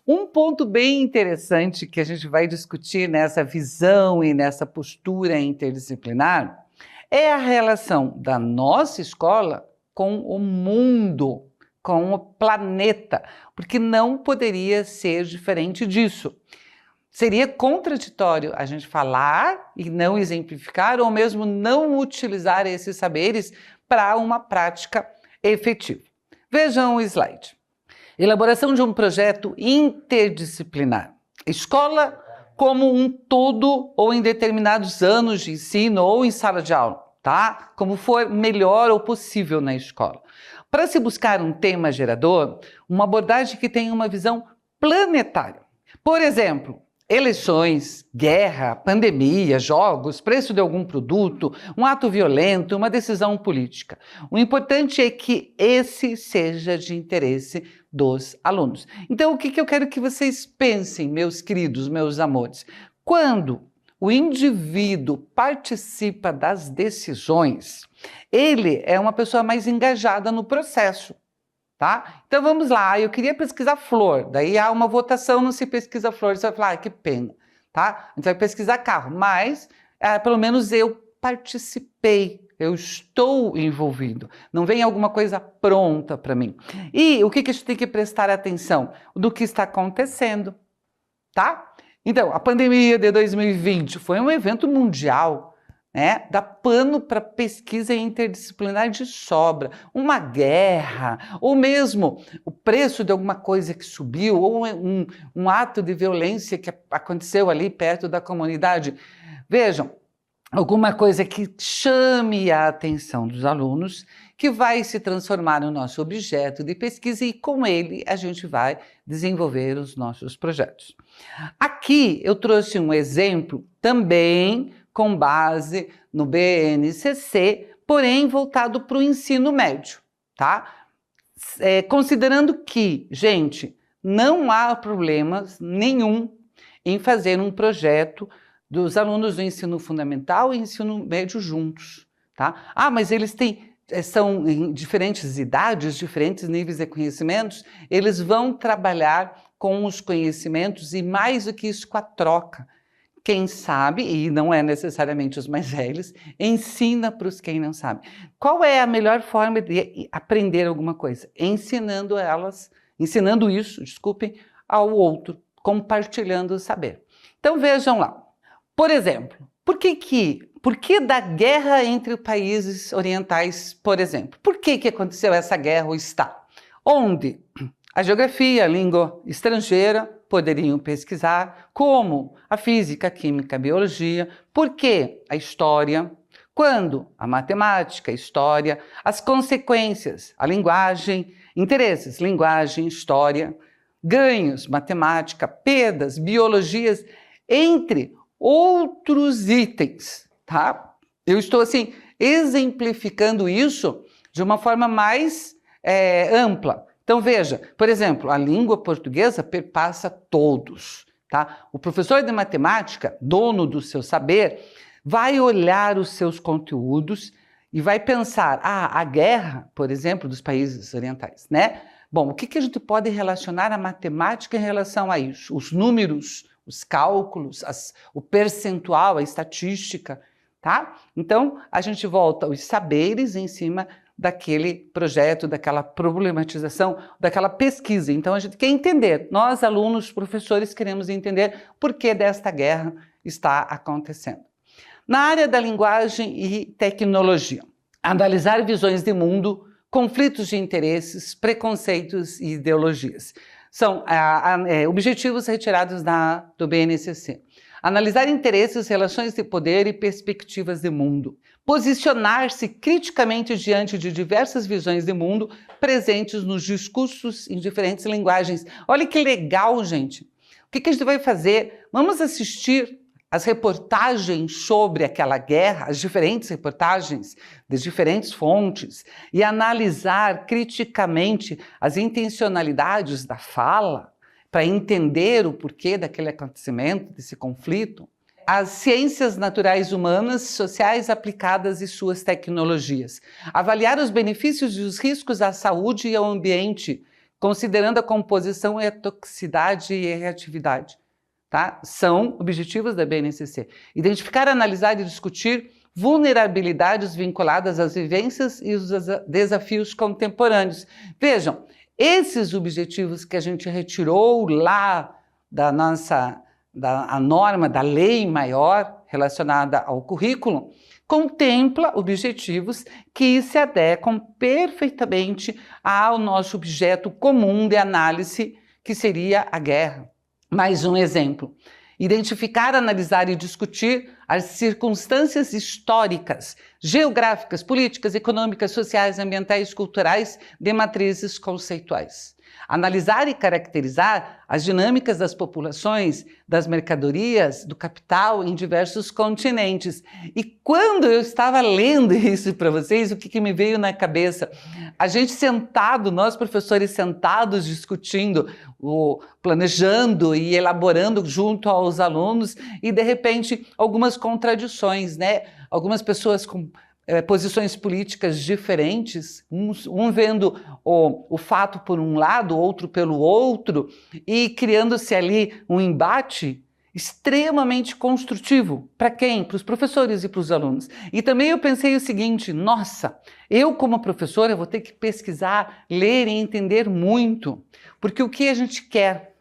Um ponto bem interessante que a gente vai discutir nessa visão e nessa postura interdisciplinar é a relação da nossa escola com o mundo, com o planeta, porque não poderia ser diferente disso. Seria contraditório a gente falar e não exemplificar ou mesmo não utilizar esses saberes para uma prática efetiva. Vejam o slide. Elaboração de um projeto interdisciplinar. Escola como um todo ou em determinados anos de ensino ou em sala de aula, tá? Como for melhor ou possível na escola. Para se buscar um tema gerador, uma abordagem que tenha uma visão planetária. Por exemplo, eleições, guerra, pandemia, jogos, preço de algum produto, um ato violento, uma decisão política. O importante é que esse seja de interesse dos alunos. Então, o que eu quero que vocês pensem, meus queridos, meus amores? Quando o indivíduo participa das decisões, ele é uma pessoa mais engajada no processo. Tá? Então vamos lá, eu queria pesquisar flor, daí há uma votação, não se pesquisa flor, você vai falar, que pena, tá? A gente vai pesquisar carro, mas pelo menos eu participei, eu estou envolvido, não vem alguma coisa pronta para mim. E o que a gente tem que prestar atenção? Do que está acontecendo, tá? Então, a pandemia de 2020 foi um evento mundial, né? Dá pano para pesquisa interdisciplinar de sobra, uma guerra, ou mesmo o preço de alguma coisa que subiu, ou um ato de violência que aconteceu ali perto da comunidade. Vejam, alguma coisa que chame a atenção dos alunos, que vai se transformar no nosso objeto de pesquisa e com ele a gente vai desenvolver os nossos projetos. Aqui eu trouxe um exemplo também com base no BNCC, porém voltado para o ensino médio, tá? Considerando que, gente, não há problema nenhum em fazer um projeto dos alunos do ensino fundamental e ensino médio juntos, tá? Ah, mas eles são em diferentes idades, diferentes níveis de conhecimentos, eles vão trabalhar com os conhecimentos e mais do que isso com a troca. Quem sabe, e não é necessariamente os mais velhos, ensina para os quem não sabe. Qual é a melhor forma de aprender alguma coisa? Ensinando isso, ao outro, compartilhando o saber. Então vejam lá. Por exemplo, por que da guerra entre países orientais, por exemplo? Por que aconteceu essa guerra ou está? Onde a geografia, a língua estrangeira poderiam pesquisar, como a física, a química, a biologia, por que a história, quando a matemática, a história, as consequências, a linguagem, interesses, linguagem, história, ganhos, matemática, perdas, biologias, entre outros itens, tá? Eu estou assim exemplificando isso de uma forma mais ampla. Então veja, por exemplo, a língua portuguesa perpassa todos, tá? O professor de matemática, dono do seu saber, vai olhar os seus conteúdos e vai pensar, a guerra, por exemplo, dos países orientais, né? Bom, o que a gente pode relacionar a matemática em relação a isso? Os números, os cálculos, o percentual, a estatística, tá? Então, a gente volta aos saberes em cima daquele projeto, daquela problematização, daquela pesquisa. Então, a gente quer entender, nós, alunos, professores, queremos entender por que desta guerra está acontecendo. Na área da linguagem e tecnologia, analisar visões de mundo, conflitos de interesses, preconceitos e ideologias. São objetivos retirados do BNCC. Analisar interesses, relações de poder e perspectivas de mundo. Posicionar-se criticamente diante de diversas visões de mundo presentes nos discursos em diferentes linguagens. Olha que legal, gente. O que a gente vai fazer? Vamos assistir as reportagens sobre aquela guerra, as diferentes reportagens das diferentes fontes e analisar criticamente as intencionalidades da fala para entender o porquê daquele acontecimento, desse conflito. as ciências naturais humanas, sociais aplicadas e suas tecnologias. Avaliar os benefícios e os riscos à saúde e ao ambiente, considerando a composição e a toxicidade e a reatividade. Tá? São objetivos da BNCC. Identificar, analisar e discutir vulnerabilidades vinculadas às vivências e os desafios contemporâneos. Vejam, esses objetivos que a gente retirou lá da nossa a norma da lei maior relacionada ao currículo, contempla objetivos que se adequam perfeitamente ao nosso objeto comum de análise, que seria a guerra. Mais um exemplo. Identificar, analisar e discutir as circunstâncias históricas, geográficas, políticas, econômicas, sociais, ambientais, culturais de matrizes conceituais. Analisar e caracterizar as dinâmicas das populações, das mercadorias, do capital em diversos continentes. E quando eu estava lendo isso para vocês, o que me veio na cabeça? A gente sentado, nós professores sentados discutindo, planejando e elaborando junto aos alunos, e de repente algumas contradições, né? Algumas pessoas com posições políticas diferentes, um vendo o fato por um lado, outro pelo outro, e criando-se ali um embate extremamente construtivo. Para quem? Para os professores e para os alunos. E também eu pensei o seguinte, nossa, eu como professora vou ter que pesquisar, ler e entender porque o que a gente quer?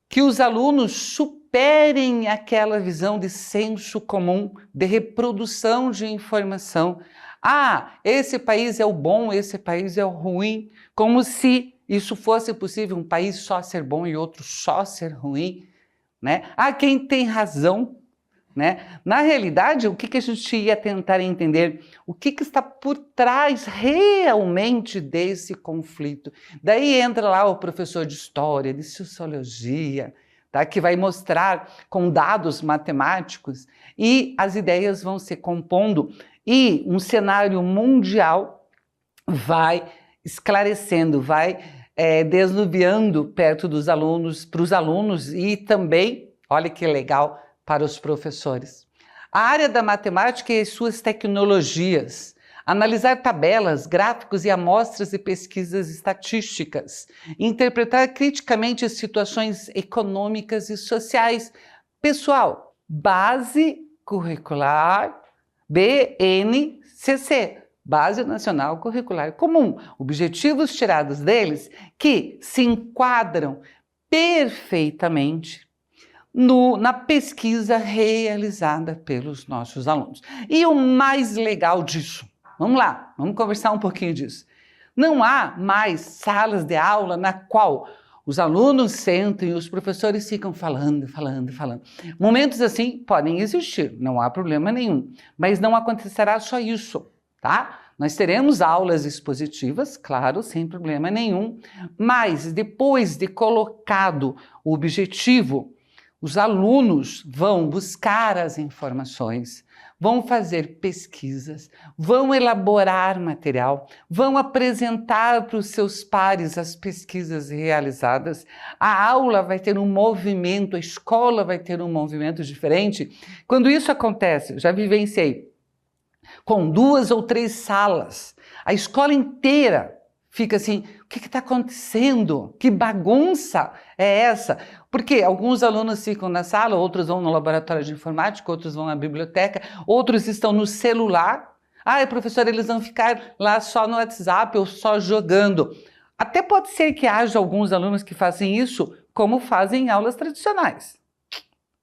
Que os alunos superem aquela visão de senso comum, de reprodução de informação. Ah, esse país é o bom, esse país é o ruim, como se isso fosse possível, um país só ser bom e outro só ser ruim, né? Ah, quem tem razão, né? Na realidade, o que a gente ia tentar entender? O que está por trás realmente desse conflito? Daí entra lá o professor de história, de sociologia, tá? Que vai mostrar com dados matemáticos e as ideias vão se compondo e um cenário mundial vai esclarecendo, vai desnubiando perto dos alunos, para os alunos e também, olha que legal, para os professores. A área da matemática e as suas tecnologias. Analisar tabelas, gráficos e amostras de pesquisas estatísticas. Interpretar criticamente as situações econômicas e sociais. Pessoal, base curricular BNCC. Base Nacional Curricular Comum. Objetivos tirados deles que se enquadram perfeitamente na pesquisa realizada pelos nossos alunos. E o mais legal disso, vamos lá, vamos conversar um pouquinho disso. Não há mais salas de aula na qual os alunos sentam e os professores ficam falando. Momentos assim podem existir, não há problema nenhum, mas não acontecerá só isso. Tá? Nós teremos aulas expositivas, claro, sem problema nenhum, mas depois de colocado o objetivo, os alunos vão buscar as informações, vão fazer pesquisas, vão elaborar material, vão apresentar para os seus pares as pesquisas realizadas. A aula vai ter um movimento, a escola vai ter um movimento diferente. Quando isso acontece, eu já vivenciei, com 2 ou 3 salas, a escola inteira fica assim, o que está acontecendo? Que bagunça é essa? Porque alguns alunos ficam na sala, outros vão no laboratório de informática, outros vão na biblioteca, outros estão no celular. Ah, professor, eles vão ficar lá só no WhatsApp ou só jogando. Até pode ser que haja alguns alunos que fazem isso, como fazem em aulas tradicionais,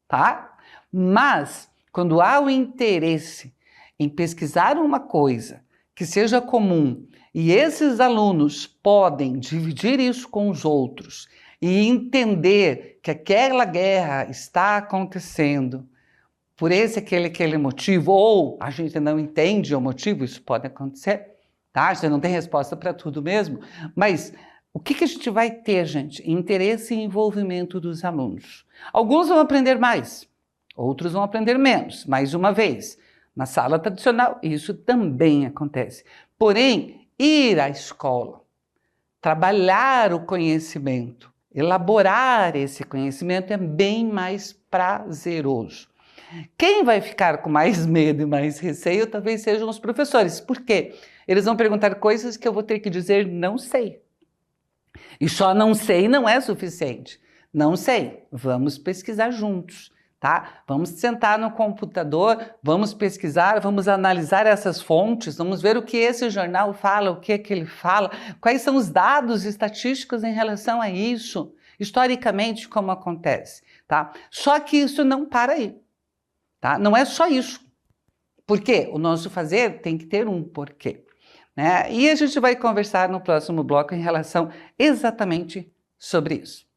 tá? Mas, quando há o interesse em pesquisar uma coisa que seja comum e esses alunos podem dividir isso com os outros e entender que aquela guerra está acontecendo por aquele motivo, ou a gente não entende o motivo, isso pode acontecer, tá? A gente não tem resposta para tudo mesmo, mas o que a gente vai ter, gente? Interesse e envolvimento dos alunos. Alguns vão aprender mais, outros vão aprender menos, mais uma vez. Na sala tradicional, isso também acontece. Porém, ir à escola, trabalhar o conhecimento, elaborar esse conhecimento é bem mais prazeroso. Quem vai ficar com mais medo e mais receio talvez sejam os professores. Por quê? Eles vão perguntar coisas que eu vou ter que dizer não sei. E só não sei não é suficiente. Não sei, vamos pesquisar juntos, tá? Vamos sentar no computador, vamos pesquisar, vamos analisar essas fontes, vamos ver o que esse jornal fala, o que é que ele fala, quais são os dados estatísticos em relação a isso, historicamente como acontece, tá? Só que isso não para aí, tá? Não é só isso. Por quê? O nosso fazer tem que ter um porquê, né? E a gente vai conversar no próximo bloco em relação exatamente sobre isso.